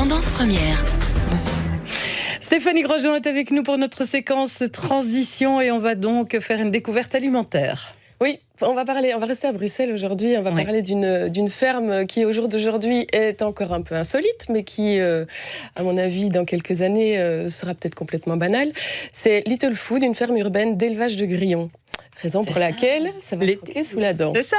Tendance première. Stéphanie Grosjean est avec nous pour notre séquence transition et on va donc faire une découverte alimentaire. Oui, on va rester à Bruxelles aujourd'hui. On va parler d'une ferme qui, au jour d'aujourd'hui, est encore un peu insolite, mais qui, à mon avis, dans quelques années, sera peut-être complètement banale. C'est Little Food, une ferme urbaine d'élevage de grillons. Raison pour laquelle ça va croquer sous la dent. C'est ça.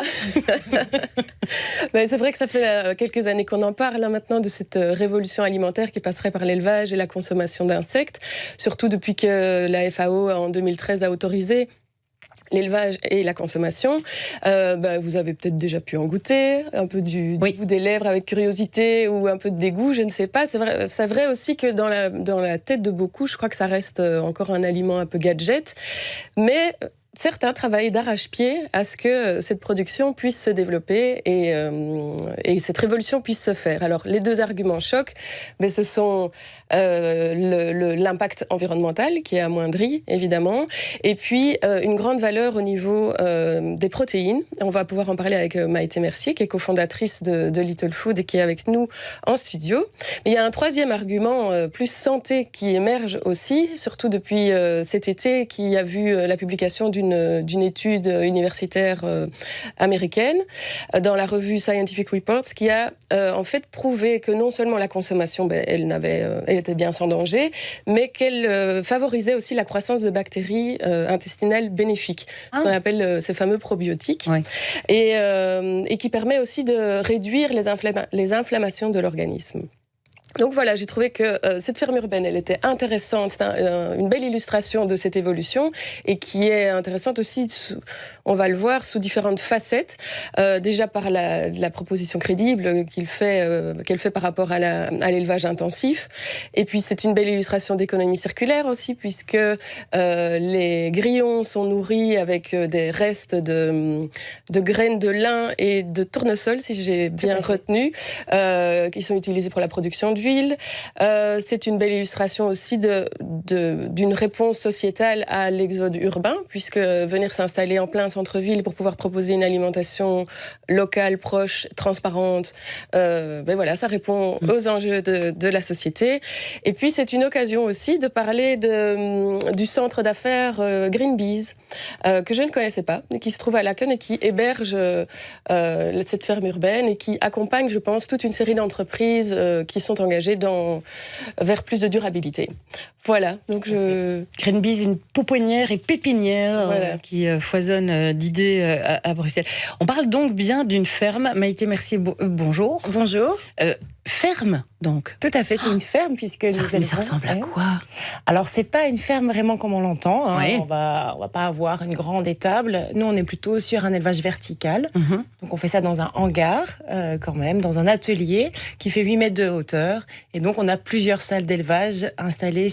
C'est vrai que ça fait quelques années qu'on en parle maintenant de cette révolution alimentaire qui passerait par l'élevage et la consommation d'insectes, surtout depuis que la FAO en 2013 a autorisé l'élevage et la consommation. Vous avez peut-être déjà pu en goûter, un peu du bout des lèvres avec curiosité ou un peu de dégoût, je ne sais pas. C'est vrai aussi que dans la tête de beaucoup, je crois que ça reste encore un aliment un peu gadget, mais certains travaillent d'arrache-pied à ce que cette production puisse se développer et cette révolution puisse se faire. Alors, les deux arguments choquent, mais ce sont l'impact environnemental qui est amoindri, évidemment, et puis une grande valeur au niveau des protéines. On va pouvoir en parler avec Maïté Mercier, qui est cofondatrice de Little Food et qui est avec nous en studio. Mais il y a un troisième argument, plus santé, qui émerge aussi, surtout depuis cet été, qui a vu la publication d'une étude universitaire américaine dans la revue Scientific Reports qui a en fait prouvé que non seulement la consommation, elle était bien sans danger, mais qu'elle favorisait aussi la croissance de bactéries intestinales bénéfiques, ce qu'on appelle ces fameux probiotiques, et qui permet aussi de réduire les inflammations de l'organisme. Donc voilà, j'ai trouvé que cette ferme urbaine, elle était intéressante, c'est une belle illustration de cette évolution et qui est intéressante aussi, on va le voir, sous différentes facettes. Déjà par la proposition crédible qu'elle fait par rapport à l'élevage intensif. Et puis c'est une belle illustration d'économie circulaire aussi, puisque les grillons sont nourris avec des restes de graines de lin et de tournesol, si j'ai bien retenu, qui sont utilisés pour la production d'huile. C'est une belle illustration aussi d'une réponse sociétale à l'exode urbain, puisque venir s'installer en plein centre-ville pour pouvoir proposer une alimentation locale, proche, transparente, ça répond aux enjeux de la société. Et puis c'est une occasion aussi de parler du centre d'affaires Greenbees, que je ne connaissais pas, et qui se trouve à Laken et qui héberge cette ferme urbaine et qui accompagne, je pense, toute une série d'entreprises qui sont engagées vers plus de durabilité. Voilà. Donc Greenbees, une pouponnière et pépinière qui foisonne d'idées à Bruxelles. On parle donc bien d'une ferme. Maïté Mercier, bonjour. Bonjour. Ferme, donc. Tout à fait, c'est une ferme puisque ça ressemble à quoi? Alors, c'est pas une ferme vraiment comme on l'entend. On va pas avoir une grande étable. Nous, on est plutôt sur un élevage vertical. Donc, on fait ça dans un hangar, quand même, dans un atelier qui fait 8 mètres de hauteur. Et donc, on a plusieurs salles d'élevage installées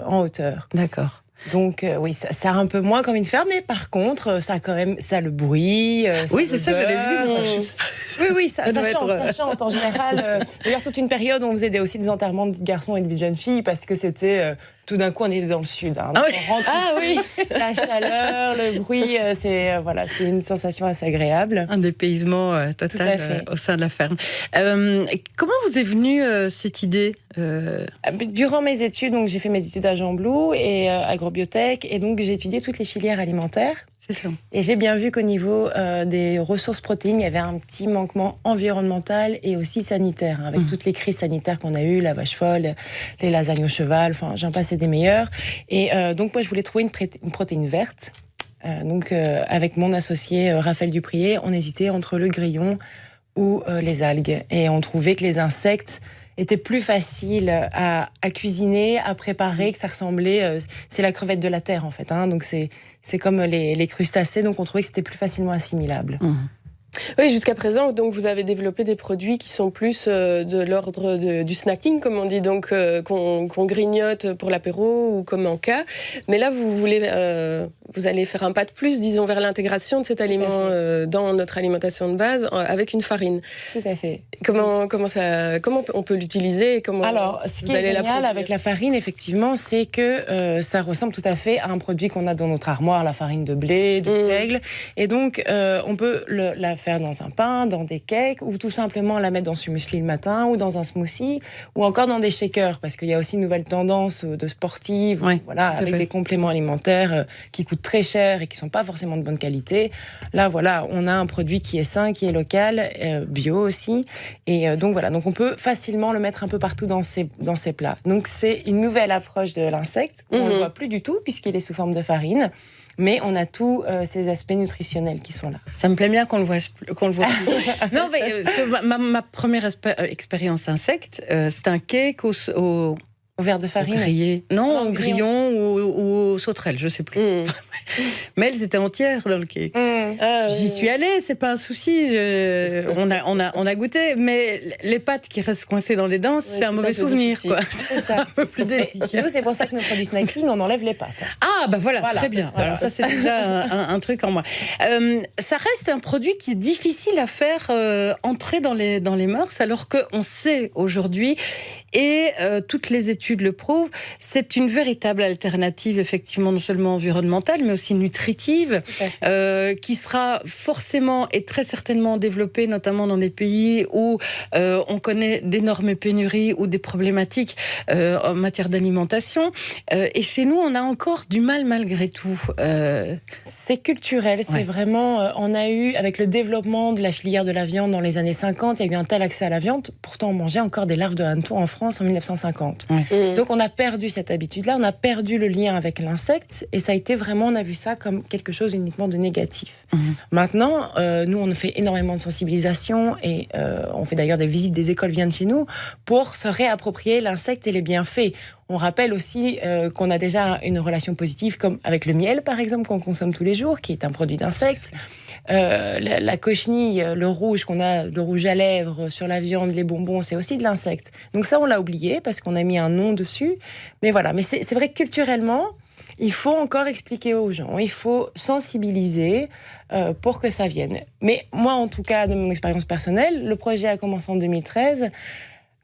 en hauteur. D'accord. Donc ça a un peu moins comme une ferme, mais par contre, ça a le bruit. C'est ça, j'avais vu. Ça chante en général. D'ailleurs, toute une période, on faisait aussi des enterrements de garçons et de jeunes filles parce que c'était tout d'un coup, on était dans le sud. On rentre ici, la chaleur, le bruit, c'est une sensation assez agréable. Un dépaysement total au sein de la ferme. Comment vous est venue cette idée Durant mes études, donc j'ai fait mes études à Gembloux et agrobiotech, et donc j'ai étudié toutes les filières alimentaires. C'est ça. Et j'ai bien vu qu'au niveau des ressources protéines, il y avait un petit manquement environnemental et aussi sanitaire, avec toutes les crises sanitaires qu'on a eues, la vache folle, les lasagnes au cheval, enfin j'en passe, c'est des meilleurs. Et donc moi je voulais trouver une protéine verte. Avec mon associé Raphaël Duprier, on hésitait entre le grillon ou les algues. Et on trouvait que les insectes étaient plus faciles à cuisiner, à préparer, que ça ressemblait... c'est la crevette de la terre, en fait. Donc c'est comme les crustacés, donc on trouvait que c'était plus facilement assimilable. Oui, jusqu'à présent, donc vous avez développé des produits qui sont plus de l'ordre du snacking, comme on dit, donc qu'on grignote pour l'apéro ou comme en cas. Mais là, vous voulez vous allez faire un pas de plus, disons, vers l'intégration de cet aliment dans notre alimentation de base avec une farine. Tout à fait. Comment on peut l'utiliser? Alors, ce qui est génial avec la farine, effectivement, c'est que ça ressemble tout à fait à un produit qu'on a dans notre armoire, la farine de blé, de seigle. Et donc, on peut la faire dans un pain, dans des cakes, ou tout simplement la mettre dans son muesli le matin, ou dans un smoothie, ou encore dans des shakers, parce qu'il y a aussi une nouvelle tendance de sportives, voilà, avec des compléments alimentaires qui coûtent très cher et qui sont pas forcément de bonne qualité. Là, voilà, on a un produit qui est sain, qui est local, bio aussi. Et donc voilà, donc on peut facilement le mettre un peu partout dans ces plats. Donc c'est une nouvelle approche de l'insecte. On ne le voit plus du tout puisqu'il est sous forme de farine. Mais on a tous ces aspects nutritionnels qui sont là. Ça me plaît bien qu'on le voit plus. Non, mais ma première expérience insecte, c'était un cake au verre de farine. Grillé. Non, au grillon ou aux sauterelles, je sais plus. Mais elles étaient entières dans le cake. J'y suis allée, c'est pas un souci. On a goûté, mais les pâtes qui restent coincées dans les dents, c'est un mauvais souvenir, quoi. C'est ça. Un peu plus délicat. Nous, c'est pour ça que nos produits snacking, on enlève les pâtes. Ah, bah voilà. Très bien. Voilà. Alors ça, c'est déjà un truc en moi. Ça reste un produit qui est difficile à faire entrer dans les mœurs, alors qu'on sait aujourd'hui, et toutes les études le prouvent, c'est une véritable alternative, effectivement, non seulement environnementale, mais aussi nutritive, qui sera forcément et très certainement développée, notamment dans des pays où on connaît d'énormes pénuries ou des problématiques en matière d'alimentation. Et chez nous, on a encore du mal malgré tout. C'est culturel, c'est vraiment... on a eu, avec le développement de la filière de la viande dans les années 50, il y a eu un tel accès à la viande, pourtant on mangeait encore des larves de hanneton en France en 1950. Donc on a perdu cette habitude-là, on a perdu le lien avec l'insecte, et ça a été vraiment, on a vu ça comme quelque chose uniquement de négatif. Maintenant, nous on fait énormément de sensibilisation, et on fait d'ailleurs des visites des écoles viennent chez nous, pour se réapproprier l'insecte et les bienfaits. On rappelle aussi qu'on a déjà une relation positive, comme avec le miel, par exemple, qu'on consomme tous les jours, qui est un produit d'insecte. La cochenille, le rouge qu'on a, le rouge à lèvres sur la viande, les bonbons, c'est aussi de l'insecte. Donc ça, on l'a oublié parce qu'on a mis un nom dessus. Mais voilà, mais c'est vrai que culturellement, il faut encore expliquer aux gens, il faut sensibiliser pour que ça vienne. Mais moi, en tout cas, de mon expérience personnelle, le projet a commencé en 2013.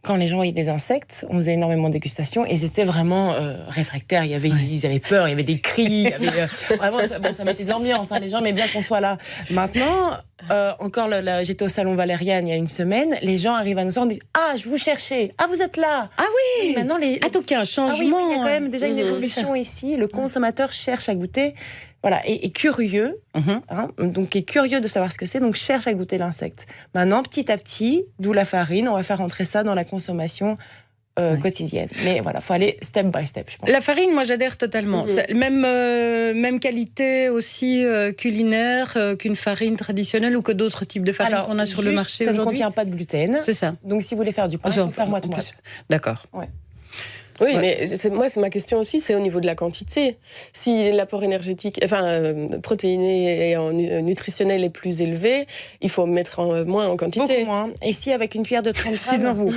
Quand les gens voyaient des insectes, on faisait énormément de dégustations, et ils étaient vraiment réfractaires. Ils avaient peur, il y avait des cris, vraiment, ça mettait de l'ambiance. Les gens aimaient bien qu'on soit là. Maintenant, encore, j'étais au Salon Valériane il y a une semaine. Les gens arrivent à nous voir, on dit « Ah, je vous cherchais. Ah, vous êtes là. » Ah oui. Et maintenant, donc il y a un changement. Ah oui, il y a quand même déjà une évolution ici. Le consommateur cherche à goûter. Voilà, et curieux, donc est curieux de savoir ce que c'est, donc cherche à goûter l'insecte. Maintenant, petit à petit, d'où la farine, on va faire entrer ça dans la consommation quotidienne. Mais voilà, il faut aller step by step, je pense. La farine, moi j'adhère totalement. Même qualité aussi culinaire qu'une farine traditionnelle ou que d'autres types de farine qu'on a sur le marché aujourd'hui. Ça ne contient pas de gluten. C'est ça. Donc si vous voulez faire du pain, il faut faire moite-moite. D'accord. Ouais. Oui, mais c'est ma question aussi, c'est au niveau de la quantité. Si l'apport énergétique, protéiné et nutritionnel est plus élevé, il faut mettre moins en quantité. Beaucoup moins. Et si avec une cuillère de 30 grammes... Sinon vous.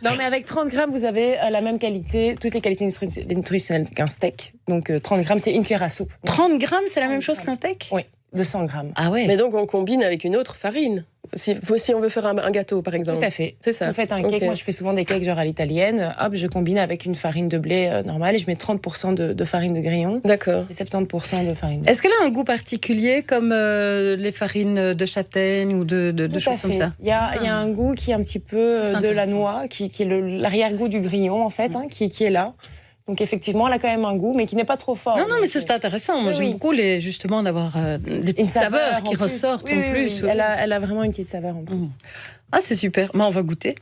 Non, mais avec 30 grammes, vous avez la même qualité, toutes les qualités nutritionnelles qu'un steak. Donc 30 grammes, c'est une cuillère à soupe. 30 grammes, c'est la même chose qu'un steak ? Oui, 200 grammes. Ah ouais. Mais donc on combine avec une autre farine. Si on veut faire un gâteau, par exemple. Tout à fait. C'est ça. Si vous faites un cake, moi je fais souvent des cakes genre à l'italienne, je combine avec une farine de blé normale et je mets 30% de farine de grillon. D'accord. Et 70% de farine. Est-ce qu'elle a un goût particulier comme les farines de châtaigne ou de choses comme ça ? Il y a un goût qui est un petit peu de la noix, qui est l'arrière-goût du grillon en fait, qui est là. Donc effectivement, elle a quand même un goût, mais qui n'est pas trop fort. Non, mais c'est intéressant. Moi, j'aime beaucoup justement d'avoir des petites saveurs qui ressortent en plus. Oui. Elle a vraiment une petite saveur en plus. Ah, c'est super. On va goûter.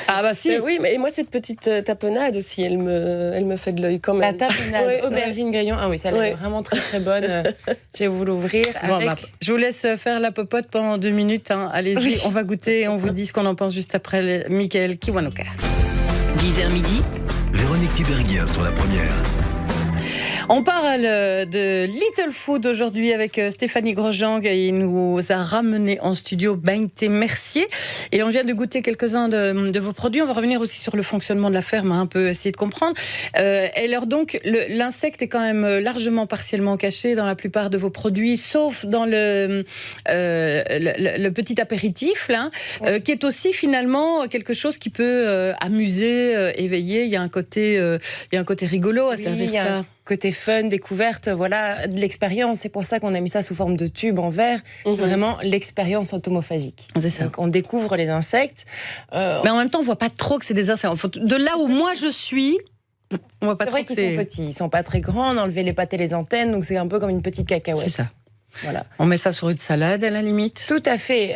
Ah bah si. Oui, mais moi cette petite tapenade aussi, elle me fait de l'œil quand même. La tapenade aubergine grillon. Ah oui, ça elle est vraiment très très bonne. Je vais vous l'ouvrir. Je vous laisse faire la popote pendant 2 minutes. Allez-y, on va goûter et on vous dit ce qu'on en pense juste après Michael Kiwanuka. 10h midi. Véronique Tiberghien sur la première. On parle de Little Food aujourd'hui avec Stéphanie Grosjean. Il nous a ramené en studio Maïté Mercier et on vient de goûter quelques-uns de vos produits. On va revenir aussi sur le fonctionnement de la ferme, un peu essayer de comprendre. Et alors donc, l'insecte est quand même largement partiellement caché dans la plupart de vos produits, sauf dans le petit apéritif, là, qui est aussi finalement quelque chose qui peut amuser, éveiller. Il y a un côté rigolo à servir ça. Côté fun, découverte, voilà, de l'expérience. C'est pour ça qu'on a mis ça sous forme de tube en verre. C'est vraiment l'expérience entomophagique. C'est ça. Donc on découvre les insectes. Mais en même temps, on voit pas trop que c'est des insectes. De là où moi je suis, on voit pas trop que c'est... C'est vrai qu'ils sont petits, ils sont pas très grands. On a enlevé les pattes et les antennes, donc c'est un peu comme une petite cacahuète. C'est ça. Voilà. On met ça sur une salade à la limite. Tout à fait.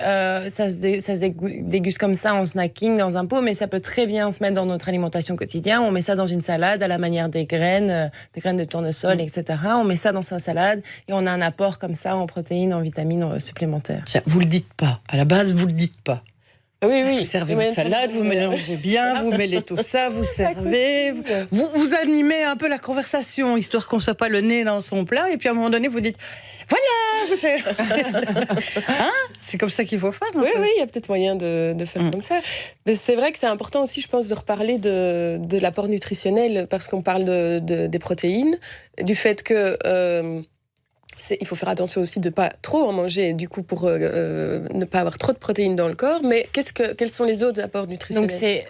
Ça se déguste comme ça en snacking dans un pot, mais ça peut très bien se mettre dans notre alimentation quotidienne. On met ça dans une salade à la manière des graines de tournesol, etc. On met ça dans sa salade et on a un apport comme ça en protéines, en vitamines supplémentaires. Tiens, vous le dites pas. À la base, vous le dites pas. Oui. Vous servez votre salade, vous mélangez bien, vous mêlez tout ça, vous servez, vous animez un peu la conversation, histoire qu'on soit pas le nez dans son plat, et puis à un moment donné, vous dites, voilà, hein, c'est comme ça qu'il faut faire. Oui, il y a peut-être moyen de faire comme ça. Mais c'est vrai que c'est important aussi, je pense, de reparler de l'apport nutritionnel, parce qu'on parle des protéines, du fait que... il faut faire attention aussi de ne pas trop en manger, du coup, pour ne pas avoir trop de protéines dans le corps. Mais quels sont les autres apports nutritionnels ? Donc c'est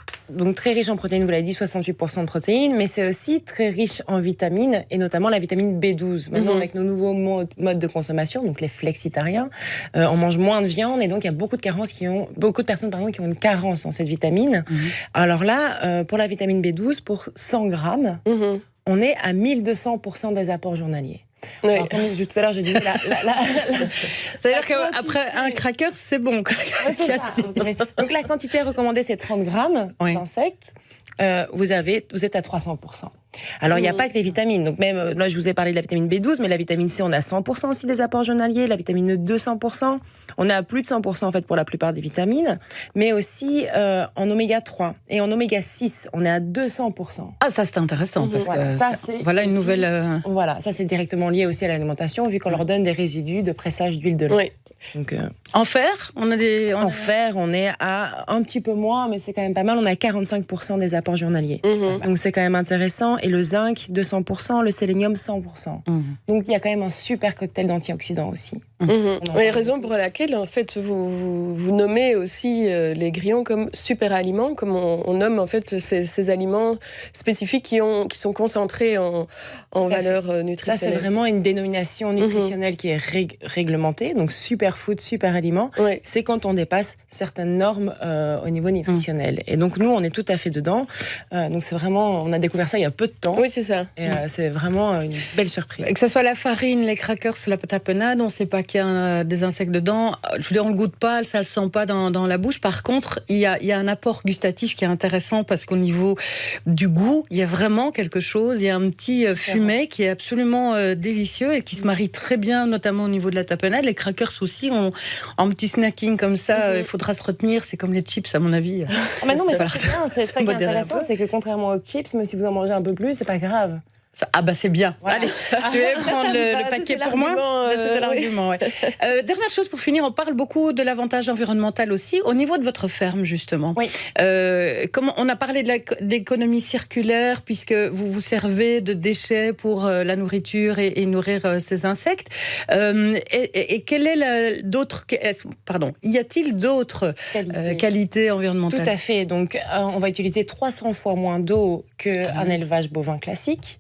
très riche en protéines, vous l'avez dit, 68% de protéines, mais c'est aussi très riche en vitamines, et notamment la vitamine B12. Maintenant, avec nos nouveaux modes de consommation, donc les flexitariens, on mange moins de viande, et donc il y a beaucoup de personnes qui ont une carence en cette vitamine. Alors là, pour la vitamine B12, pour 100 grammes, on est à 1200% des apports journaliers. Oui. Alors, comme tout à l'heure, je disais c'est-à-dire qu'après un cracker, c'est bon. C'est ça. Donc la quantité recommandée, c'est 30 grammes d'insectes. Vous êtes à 300%. Alors, il n'y a pas que les vitamines. Donc, même, là, je vous ai parlé de la vitamine B12, mais la vitamine C, on a 100% aussi des apports journaliers. La vitamine E, 200%. On a plus de 100% en fait pour la plupart des vitamines. Mais aussi en oméga 3 et en oméga 6, on est à 200%. Ah, ça, c'est intéressant. Parce que voilà une nouvelle... Voilà, ça, c'est directement lié aussi à l'alimentation, vu qu'on leur donne des résidus de pressage d'huile de lin. Oui. Donc, en fer, en fer, on est à un petit peu moins, mais c'est quand même pas mal. On est à 45% des apports journaliers. Donc, c'est quand même intéressant. Et le zinc, 200%, le sélénium, 100%. Donc, il y a quand même un super cocktail d'antioxydants aussi. Oui, raison pour laquelle, en fait, vous nommez aussi les grillons comme super aliments, comme on nomme, en fait, ces aliments spécifiques qui sont concentrés en valeur nutritionnelle. Ça, c'est vraiment une dénomination nutritionnelle qui est réglementée. Donc, superfood, super aliment, c'est quand on dépasse certaines normes au niveau nutritionnel. Et donc, nous, on est tout à fait dedans. Donc, c'est vraiment, on a découvert ça il y a peu de temps. Oui, c'est ça. Et c'est vraiment une belle surprise. Que ce soit la farine, les crackers, la tapenade, on ne sait pas qu'il y a des insectes dedans. Je veux dire, on ne le goûte pas, ça ne le sent pas dans la bouche. Par contre, il y a un apport gustatif qui est intéressant parce qu'au niveau du goût, il y a vraiment quelque chose. Il y a un petit fumet qui est absolument délicieux et qui se marie très bien, notamment au niveau de la tapenade. Les crackers aussi, en petit snacking comme ça, il faudra se retenir. C'est comme les chips, à mon avis. Mais non, mais ça, c'est bien. C'est ça qui est intéressant, c'est que contrairement aux chips, même si vous en mangez un peu plus, c'est pas grave. Ah bah c'est bien. Voilà. Allez, je vais prendre le paquet pour moi. C'est l'argument. Dernière chose pour finir, on parle beaucoup de l'avantage environnemental aussi au niveau de votre ferme justement. Comment on a parlé de l'économie circulaire puisque vous vous servez de déchets pour la nourriture et nourrir ces insectes. Et quelle est y a-t-il d'autres qualités environnementales ? Tout à fait. Donc on va utiliser 300 fois moins d'eau qu'un élevage bovin classique.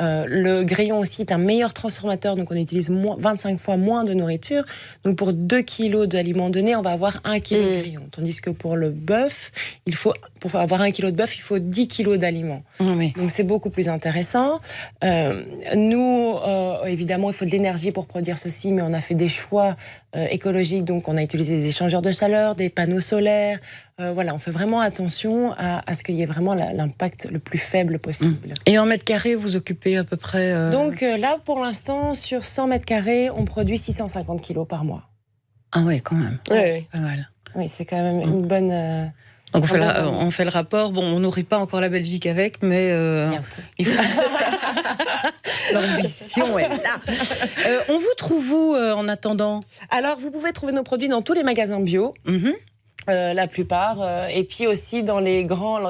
Le grillon aussi est un meilleur transformateur, donc on utilise 25 fois moins de nourriture. Donc pour 2 kilos d'aliments donnés, on va avoir 1 kilo de grillon. Tandis que pour le bœuf, pour avoir 1 kilo de bœuf, il faut 10 kilos d'aliments. Donc c'est beaucoup plus intéressant. Nous, évidemment, il faut de l'énergie pour produire ceci, mais on a fait des choix écologiques. Donc on a utilisé des échangeurs de chaleur, des panneaux solaires. On fait vraiment attention à ce qu'il y ait vraiment l'impact le plus faible possible. Et en mètres carrés, vous occupez à peu près Donc là, pour l'instant, sur 100 mètres carrés, on produit 650 kilos par mois. Ah ouais, quand même. Oui. Pas mal. Oui, c'est quand même une bonne... Donc on fait le rapport. Bon, on nourrit pas encore la Belgique avec, mais l'ambition est là. On vous trouve où en attendant? Alors, vous pouvez trouver nos produits dans tous les magasins bio. La plupart, et puis aussi dans les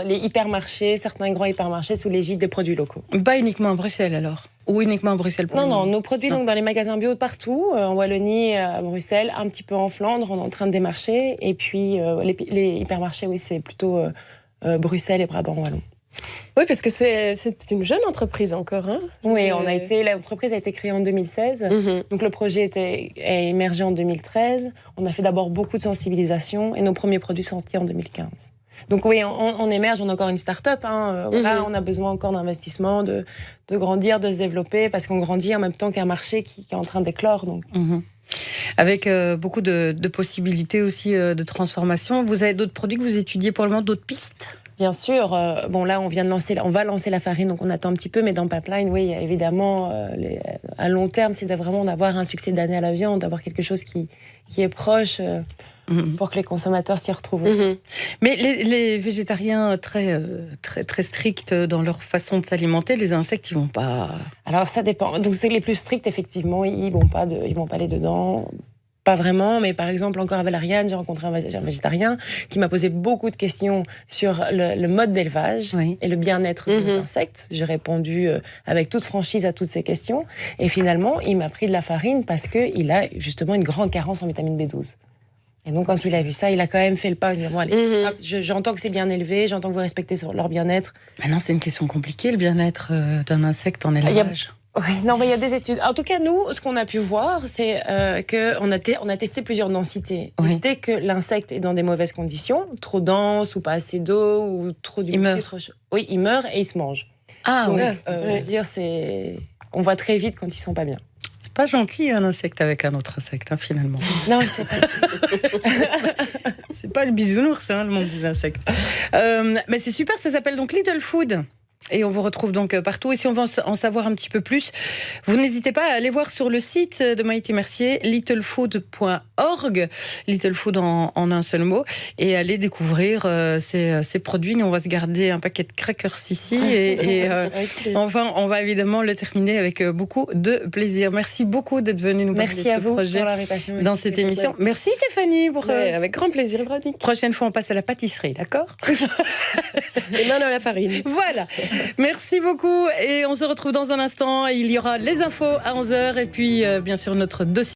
hypermarchés, certains grands hypermarchés sous l'égide des produits locaux. Pas uniquement à Bruxelles alors? Ou uniquement à Bruxelles? Non, nos produits donc dans les magasins bio partout, en Wallonie, à Bruxelles, un petit peu en Flandre, on est en train de démarcher, et puis les hypermarchés, oui, c'est plutôt Bruxelles et Brabant wallon. Oui, parce que c'est une jeune entreprise encore. Hein. Oui, l'entreprise a été créée en 2016. Donc le projet a émergé en 2013. On a fait d'abord beaucoup de sensibilisation et nos premiers produits sont sortis en 2015. Donc oui, on émerge, on est encore une start-up. Voilà, on a besoin encore d'investissement, de grandir, de se développer, parce qu'on grandit en même temps qu'un marché qui est en train d'éclore. Donc. Avec beaucoup de possibilités aussi de transformation. Vous avez d'autres produits que vous étudiez pour le moment, d'autres pistes? Bien sûr. Bon, là, on va lancer la farine, donc on attend un petit peu, mais dans le pipeline, oui, évidemment, à long terme, c'est vraiment d'avoir un succès d'année à la viande, d'avoir quelque chose qui est proche pour que les consommateurs s'y retrouvent aussi. Mais les végétariens très stricts dans leur façon de s'alimenter, les insectes, ils vont pas... Alors, ça dépend. Donc, c'est les plus stricts, effectivement, ils vont pas aller dedans. Pas vraiment, mais par exemple, encore à Valériane, j'ai rencontré un végétarien qui m'a posé beaucoup de questions sur le mode d'élevage et le bien-être des insectes. J'ai répondu avec toute franchise à toutes ces questions. Et finalement, il m'a pris de la farine parce qu'il a justement une grande carence en vitamine B12. Et donc, quand il a vu ça, il a quand même fait le pas. Il s'est dit, bon, allez, j'entends que c'est bien élevé, j'entends que vous respectez leur bien-être. Maintenant, c'est une question compliquée, le bien-être d'un insecte en élevage. Oui, non, mais il y a des études. En tout cas, nous, ce qu'on a pu voir, c'est qu'on a testé plusieurs densités. Oui. Dès que l'insecte est dans des mauvaises conditions, trop dense ou pas assez d'eau ou trop d'humidité, trop chaud, oui, il meurt et il se mange. Ah donc, ouais. On voit très vite quand ils sont pas bien. C'est pas gentil un insecte avec un autre insecte, finalement. Non, c'est pas. C'est pas le bisounours, le monde des insectes. Mais c'est super, ça s'appelle donc Little Food. Et on vous retrouve donc partout. Et si on veut en savoir un petit peu plus, vous n'hésitez pas à aller voir sur le site de Maïté Mercier, littlefood.org, Little Food en un seul mot, et aller découvrir ces produits. Nous, on va se garder un paquet de crackers ici. Et enfin, on va évidemment le terminer avec beaucoup de plaisir. Merci beaucoup d'être venu nous parler de ce projet dans cette émission. Merci Stéphanie. Avec grand plaisir, Véronique. Prochaine fois, on passe à la pâtisserie, d'accord? Et non, la farine. Voilà. Merci beaucoup et on se retrouve dans un instant. Il y aura les infos à 11h et puis bien sûr notre dossier.